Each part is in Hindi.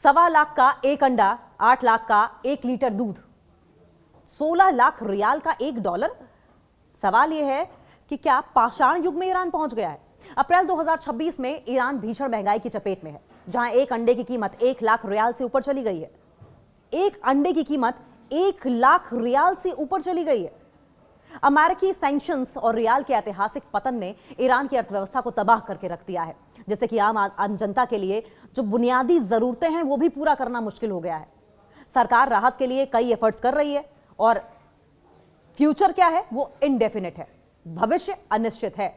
1.25 लाख का एक अंडा, 8 लाख का 1 लीटर दूध, 16 लाख रियाल का $1। सवाल यह है कि क्या पाषाण युग में ईरान पहुंच गया है? अप्रैल 2026 में ईरान भीषण महंगाई की चपेट में है, जहां एक अंडे की कीमत 1 लाख रियाल से ऊपर चली गई है। एक अंडे की कीमत 1 लाख रियाल से ऊपर चली गई है। अमेरिकी सैंक्शंस और रियाल के ऐतिहासिक पतन ने ईरान की अर्थव्यवस्था को तबाह करके रख दिया है, जिससे कि आम जनता के लिए जो बुनियादी जरूरतें हैं वो भी पूरा करना मुश्किल हो गया है। सरकार राहत के लिए कई एफर्ट्स कर रही है और फ्यूचर क्या है वो इनडेफिनिट है, भविष्य अनिश्चित है।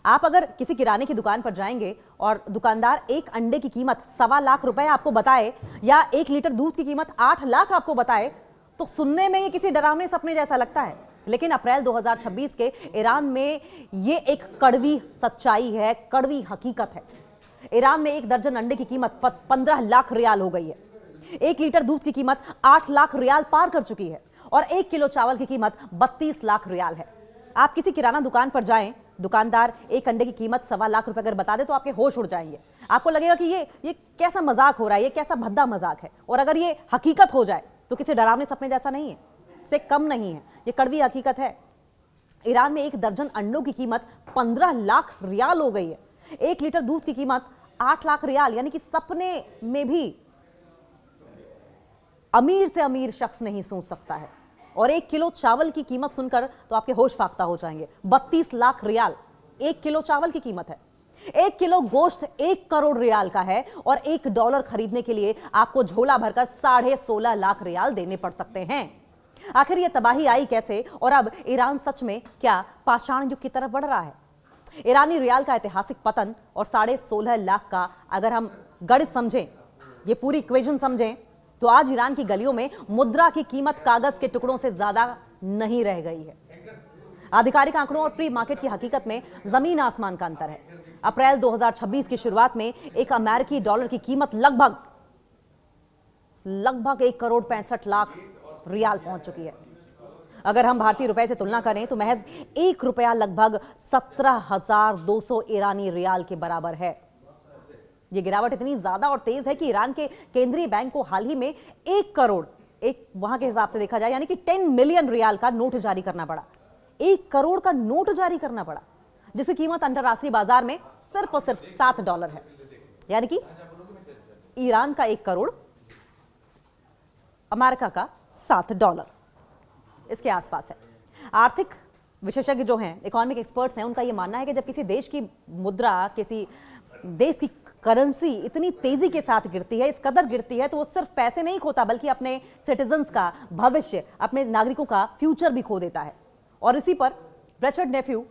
आप अगर किसी किराने की दुकान पर जाएंगे और दुकानदार एक अंडे की कीमत 1.25 लाख रुपए आपको बताए या 1 लीटर दूध की कीमत 8 लाख आपको बताए तो सुनने में ये किसी डरावने सपने जैसा लगता है। लेकिन अप्रैल 2026 के ईरान में ये एक कड़वी सच्चाई है, कड़वी हकीकत है। ईरान में 1 दर्जन अंडे की कीमत 15 लाख रियाल हो गई है। 1 लीटर दूध की कीमत 8 लाख रियाल पार कर चुकी है और 1 किलो चावल की कीमत 32 लाख रियाल है। आप किसी किराना दुकान पर जाएं, दुकानदार एक अंडे की कीमत 1.25 लाख रुपए अगर बता दे तो आपके होश उड़ जाएंगे। आपको लगेगा कि ये कैसा मजाक हो रहा है, ये कैसा भद्दा मजाक है। और अगर ये हकीकत हो जाए तो किसी डरावने सपने जैसा नहीं है, से कम नहीं है, ये कड़वी हकीकत है। ईरान में 1 दर्जन अंडों की कीमत 15 लाख रियाल हो गई है। 1 लीटर दूध की कीमत 8 लाख रियाल, यानी कि सपने में भी अमीर से अमीर शख्स नहीं सोच सकता है। और 1 किलो चावल की कीमत सुनकर तो आपके होश फाख्ता हो जाएंगे। 32 लाख रियाल 1 किलो चावल की कीमत है। 1 किलो गोश्त 1 करोड़ रियाल का है और $1 खरीदने के लिए आपको झोला भरकर 16.5 लाख रियाल देने पड़ सकते हैं। आखिर यह तबाही आई कैसे और अब ईरान सच में क्या पाषाण युग की तरफ बढ़ रहा है? ईरानी रियाल का ऐतिहासिक पतन और 16.5 लाख का अगर हम गणित समझें, ये पूरी इक्वेशन समझें, तो आज ईरान की गलियों में मुद्रा की कीमत कागज के टुकड़ों से ज्यादा नहीं रह गई है। आधिकारिक आंकड़ों और फ्री मार्केट की हकीकत में जमीन आसमान का अंतर है। अप्रैल 2026 की शुरुआत में एक अमेरिकी डॉलर की कीमत लगभग 1 करोड़ 65 लाख रियाल पहुंच चुकी है। अगर हम भारतीय रुपए से तुलना करें तो महज 1 रुपया लगभग 17,200 ईरानी रियाल के बराबर है। यह गिरावट इतनी ज्यादा और तेज है कि ईरान के केंद्रीय बैंक को हाल ही में 1 करोड़, एक वहां के हिसाब से देखा जाए यानी कि 10 मिलियन रियाल का नोट जारी करना पड़ा। 1 करोड़ का नोट जारी करना पड़ा, जिसकी कीमत अंतरराष्ट्रीय बाजार में सिर्फ और सिर्फ $7 है। यानी कि ईरान का 1 करोड़, अमेरिका का $7 इसके आसपास है। आर्थिक विशेषज्ञ जो हैं, इकोनॉमिक एक्सपर्ट्स हैं, उनका यह मानना है कि जब किसी देश की मुद्रा, किसी देश की करेंसी इतनी तेजी के साथ गिरती है, इस कदर गिरती है, तो वो सिर्फ पैसे नहीं खोता बल्कि अपने सिटीजन्स का भविष्य, अपने नागरिकों का फ्यूचर भी खो देता है। और इसी पर रिचर्ड नेफ्यू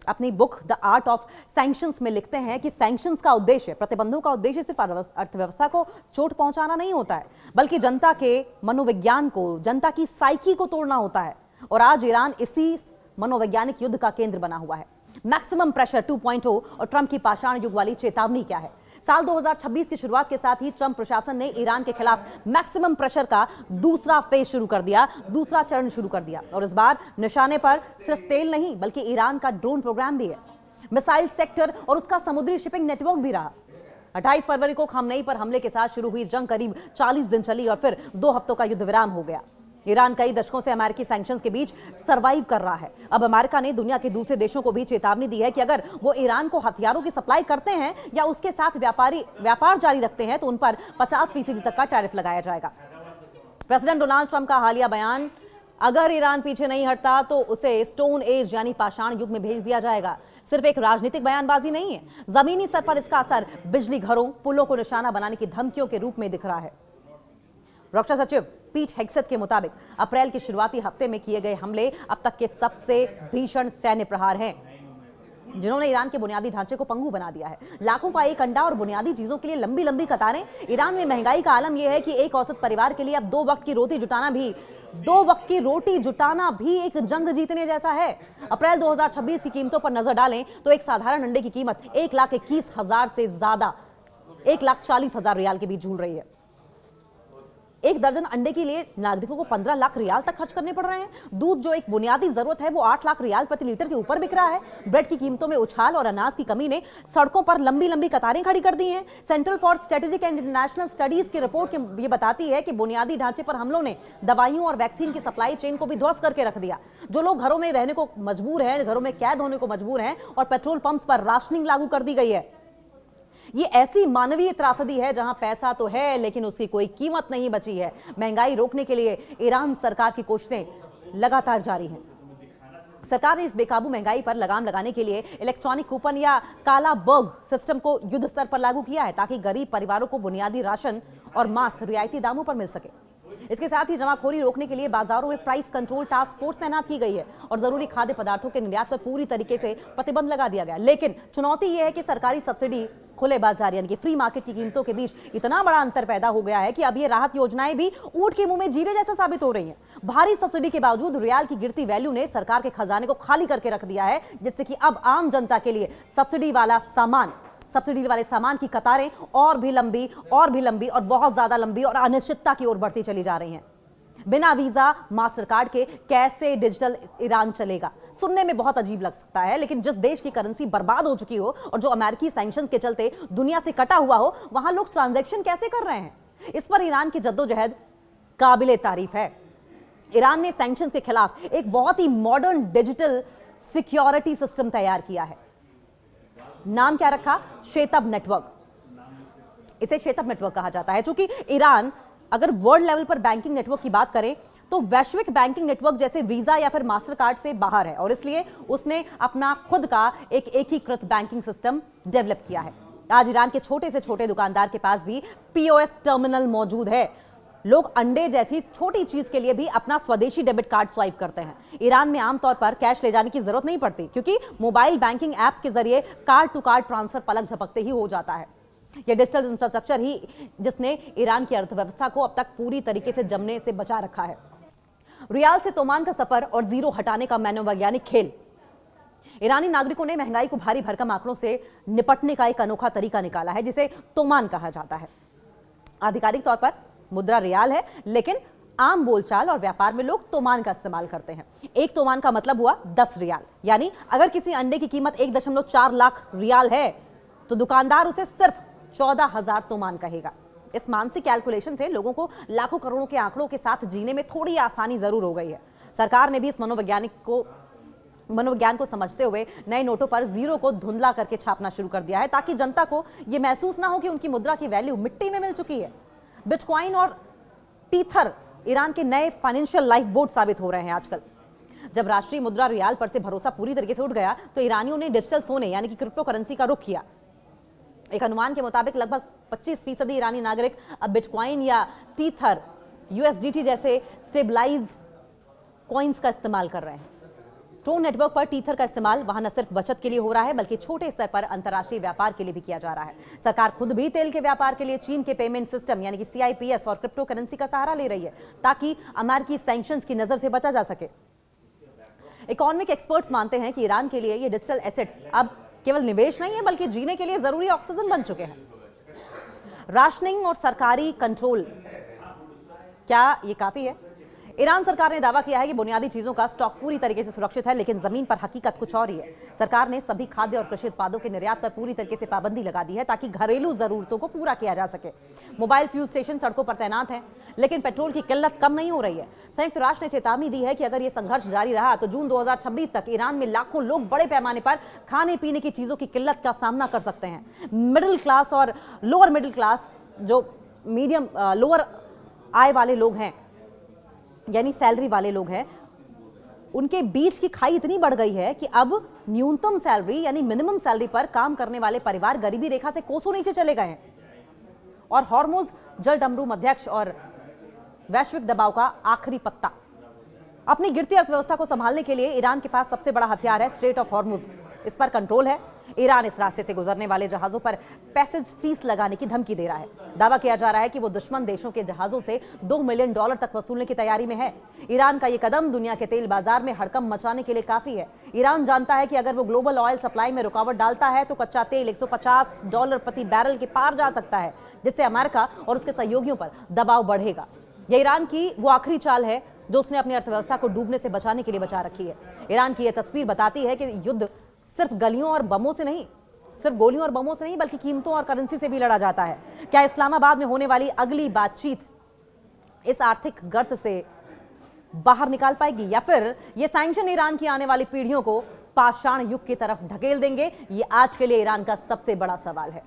अपनी book the art of sanctions में लिखते हैं कि सैंक्शंस का उद्देश्य, प्रतिबंधों का उद्देश्य सिर्फ अर्थव्यवस्था को चोट पहुंचाना नहीं होता है, बल्कि जनता के मनोविज्ञान को, जनता की साइकी को तोड़ना होता है। और आज ईरान इसी मनोवैज्ञानिक युद्ध का केंद्र बना हुआ है। मैक्सिमम प्रेशर 2.0 और ट्रंप की पाषाण युग वाली चेतावनी क्या है? साल 2026 की शुरुआत के साथ ही ट्रंप प्रशासन ने ईरान के खिलाफ मैक्सिमम प्रेशर का दूसरा फेज शुरू कर दिया, दूसरा चरण शुरू कर दिया। और इस बार निशाने पर सिर्फ तेल नहीं बल्कि ईरान का ड्रोन प्रोग्राम भी है, मिसाइल सेक्टर और उसका समुद्री शिपिंग नेटवर्क भी रहा। 28 फरवरी को खमनेई पर हमले के साथ शुरू हुई जंग करीब 40 दिन चली और फिर 2 हफ्तों का युद्ध विराम हो गया। ईरान कई दशकों से अमेरिकी सैंक्शंस के बीच सरवाइव कर रहा है। अब अमेरिका ने दुनिया के दूसरे देशों को भी चेतावनी दी है कि अगर वो ईरान को हथियारों की सप्लाई करते हैं या उसके साथ व्यापार जारी रखते हैं तो उन पर 50% तक का टैरिफ लगाया जाएगा। प्रेसिडेंट डोनाल्ड ट्रंप का हालिया बयान, अगर ईरान पीछे नहीं हटता तो उसे स्टोन एज यानी पाषाण युग में भेज दिया जाएगा, सिर्फ एक राजनीतिक बयानबाजी नहीं है। जमीनी स्तर पर इसका असर बिजली घरों, पुलों को निशाना बनाने की धमकियों के रूप में दिख रहा है। रक्षा सचिव पीट हेग्सेथ के मुताबिक अप्रैल के शुरुआती हफ्ते में किए गए हमले अब तक के सबसे भीषण सैन्य प्रहार हैं, जिन्होंने ईरान के बुनियादी ढांचे को पंगु बना दिया है। लाखों का एक अंडा और बुनियादी चीजों के लिए लंबी लंबी कतारें। ईरान में महंगाई का आलम यह है कि एक औसत परिवार के लिए अब 2 वक्त की रोटी जुटाना भी एक जंग जीतने जैसा है। अप्रैल 2026 की कीमतों पर नजर डालें तो एक साधारण अंडे की कीमत 1,21,000 से ज्यादा 1,40,000 रियाल के बीच झूल रही है। एक दर्जन अंडे के लिए नागरिकों को 15 लाख रियाल तक खर्च करने पड़ रहे हैं। दूध जो एक बुनियादी जरूरत है वो 8 लाख रियाल प्रति लीटर के ऊपर बिक रहा है। ब्रेड की कीमतों में उछाल और अनाज की कमी ने सड़कों पर लंबी लंबी कतारें खड़ी कर दी हैं। Central for strategic and international studies की रिपोर्ट ये बताती है कि बुनियादी ढांचे पर हमलों ने दवाइयों और वैक्सीन की सप्लाई चेन को भी ध्वस्त करके रख दिया। जो लोग घरों में रहने को मजबूर हैं, घरों में कैद होने को मजबूर हैं, और पेट्रोल पंप्स पर राशनिंग लागू कर दी गई है। ये ऐसी मानवीय त्रासदी है जहां पैसा तो है लेकिन उसकी कोई कीमत नहीं बची है। महंगाई रोकने के लिए ईरान सरकार की कोशिशें लगातार जारी हैं। सरकार ने इस बेकाबू महंगाई पर लगाम लगाने के लिए इलेक्ट्रॉनिक कूपन या काला बर्ग सिस्टम को युद्ध स्तर पर लागू किया है ताकि गरीब परिवारों को बुनियादी राशन और मांस रियायती दामों पर मिल सके। इसके साथ ही जमाखोरी रोकने के लिए बाजारों में प्राइस कंट्रोल टास्क फोर्स तैनात की गई है और जरूरी खाद्य पदार्थों के निर्यात पर पूरी तरीके से प्रतिबंध लगा दिया गया। लेकिन चुनौती यह है कि सरकारी सब्सिडी खुले बाजार यानी कि फ्री मार्केट की कीमतों के बीच इतना बड़ा अंतर पैदा हो गया है कि अब ये राहत योजनाएं भी ऊंट के मुंह में जीरे जैसा साबित हो रही हैं। भारी सब्सिडी के बावजूद रियाल की गिरती वैल्यू ने सरकार के खजाने को खाली करके रख दिया है, जिससे कि अब आम जनता के लिए सब्सिडी वाले सामान की कतारें और भी लंबी और बहुत ज्यादा लंबी और अनिश्चितता की ओर बढ़ती चली जा रही हैं। बिना वीजा मास्टर कार्ड के कैसे डिजिटल ईरान चलेगा? सुनने में बहुत अजीब लग सकता है, लेकिन जिस देश की करेंसी बर्बाद हो चुकी हो और जो अमेरिकी सैंक्शंस के चलते दुनिया से कटा हुआ हो, वहां लोग ट्रांजैक्शन कैसे कर रहे हैं? इस पर ईरान की जद्दोजहद काबिले तारीफ है। ईरान ने सैंक्शंस के खिलाफ एक बहुत ही मॉडर्न डिजिटल सिक्योरिटी सिस्टम तैयार किया है। नाम क्या रखा? शेतब नेटवर्क। इसे शेतब नेटवर्क कहा जाता है। चूंकि ईरान अगर वर्ल्ड लेवल पर बैंकिंग नेटवर्क की बात करें तो वैश्विक बैंकिंग नेटवर्क जैसे वीजा या फिर मास्टर कार्ड से बाहर है और इसलिए उसने अपना खुद का एक एकीकृत बैंकिंग सिस्टम डेवलप किया है। आज ईरान के छोटे से छोटे दुकानदार के पास भी पीओएस टर्मिनल मौजूद है। लोग अंडे जैसी छोटी चीज के लिए भी अपना स्वदेशी डेबिट कार्ड स्वाइप करते हैं। ईरान में आमतौर पर कैश ले जाने की जरूरत नहीं पड़ती क्योंकि मोबाइल बैंकिंग एप्स के जरिए कार्ड टू कार्ड ट्रांसफर पलक झपकते ही हो जाता है। यह डिजिटल इंफ्रास्ट्रक्चर ही जिसने ईरान की अर्थव्यवस्था को अब तक पूरी तरीके से जमने से बचा रखा है। रियाल से तोमान का सफर और जीरो हटाने का मनोवैज्ञानिक खेल। ईरानी नागरिकों ने महंगाई को भारी भरकम आंकड़ों से निपटने का एक अनोखा तरीका निकाला है जिसे तोमान कहा जाता है। आधिकारिक तौर पर मुद्रा रियाल है, लेकिन आम बोलचाल और व्यापार में लोग तोमान का इस्तेमाल करते हैं। एक तोमान का मतलब हुआ 10 रियाल, यानी अगर किसी अंडे की कीमत 1.4 लाख रियाल है तो दुकानदार उसे सिर्फ 14,000 तोमान कहेगा। इस मानसिक कैलकुलेशन से लोगों को लाखों करोड़ों के आंकड़ों के साथ जीने में थोड़ी आसानी जरूर हो गई है। सरकार ने भी इस मनोविज्ञान को समझते हुए नए नोटों पर जीरो को धुंधला करके छापना शुरू कर दिया है ताकि जनता को यह महसूस ना हो कि उनकी मुद्रा की वैल्यू मिट्टी में मिल चुकी है। बिटकॉइन और टीथर ईरान के नए फाइनेंशियल लाइफ बोर्ड साबित हो रहे हैं आजकल। जब राष्ट्रीय मुद्रा रियाल पर से भरोसा पूरी तरीके से उठ गया तो ईरानियों ने डिजिटल सोने यानी कि क्रिप्टो करेंसी का रुख किया। एक अनुमान के मुताबिक लगभग 25% ईरानी नागरिक अब बिटकॉइन या टीथर यूएसडीटी जैसे स्टेबलाइज कॉइन्स का इस्तेमाल कर रहे हैं। ट्रोन नेटवर्क पर टीथर का इस्तेमाल वहां न सिर्फ बचत के लिए हो रहा है बल्कि छोटे स्तर पर अंतर्राष्ट्रीय व्यापार के लिए भी किया जा रहा है। सरकार खुद भी तेल के व्यापार के लिए चीन के पेमेंट सिस्टम यानी कि CIPS और क्रिप्टो करेंसी का सहारा ले रही है ताकि अमेरिकी सैंक्शंस की नजर से बचा जा सके। इकोनॉमिक एक्सपर्ट्स मानते हैं कि ईरान के लिए ये डिजिटल एसेट्स अब केवल निवेश नहीं है बल्कि जीने के लिए जरूरी ऑक्सीजन बन चुके हैं। राशनिंग और सरकारी कंट्रोल, क्या ये काफी है? ईरान सरकार ने दावा किया है कि बुनियादी चीजों का स्टॉक पूरी तरीके से सुरक्षित है, लेकिन जमीन पर हकीकत कुछ और ही है। सरकार ने सभी खाद्य और कृषि उत्पादों के निर्यात पर पूरी तरीके से पाबंदी लगा दी है ताकि घरेलू जरूरतों को पूरा किया जा सके। मोबाइल फ्यूल स्टेशन सड़कों पर तैनात हैं, लेकिन पेट्रोल की किल्लत कम नहीं हो रही है। संयुक्त राष्ट्र ने चेतावनी दी है कि अगर ये संघर्ष जारी रहा तो जून 2026 तक ईरान में लाखों लोग बड़े पैमाने पर खाने पीने की चीजों की किल्लत का सामना कर सकते हैं। मिडिल क्लास और लोअर मिडिल क्लास, जो मीडियम लोअर आय वाले लोग हैं यानी सैलरी वाले लोग हैं, उनके बीच की खाई इतनी बढ़ गई है कि अब न्यूनतम सैलरी यानी मिनिमम सैलरी पर काम करने वाले परिवार गरीबी रेखा से कोसों नीचे चले गए हैं। और हॉर्मुज जल डमरू मध्यस्थ और वैश्विक दबाव का आखिरी पत्ता। अपनी गिरती अर्थव्यवस्था को संभालने के लिए ईरान के पास सबसे बड़ा हथियार है स्ट्रेट ऑफ हॉर्मुज। इस पर कंट्रोल है। ईरान इस रास्ते से गुजरने वाले जहाजों पर पैसेज फीस लगाने की धमकी दे रहा है। दावा किया जा रहा है कि वो दुश्मन देशों के जहाजों से $2 मिलियन तक वसूलने की तैयारी में है। ईरान का ये कदम दुनिया के तेल बाजार में हड़कंप मचाने के लिए काफी है। ईरान जानता है कि अगर वो ग्लोबल ऑयल सप्लाई में रुकावट डालता है तो कच्चा तेल $150 प्रति बैरल के पार जा सकता है, जिससे अमेरिका और उसके सहयोगियों पर दबाव बढ़ेगा। यह ईरान की वो आखिरी चाल है जो उसने अपनी अर्थव्यवस्था को डूबने से बचाने के लिए बचा रखी है। ईरान की यह तस्वीर बताती है कि युद्ध सिर्फ गलियों और बमों से नहीं, सिर्फ गोलियों और बमों से नहीं, बल्कि कीमतों और करेंसी से भी लड़ा जाता है। क्या इस्लामाबाद में होने वाली अगली बातचीत इस आर्थिक गर्त से बाहर निकाल पाएगी, या फिर ये सैंक्शन ईरान की आने वाली पीढ़ियों को पाषाण युग की तरफ ढकेल देंगे? ये आज के लिए ईरान का सबसे बड़ा सवाल है।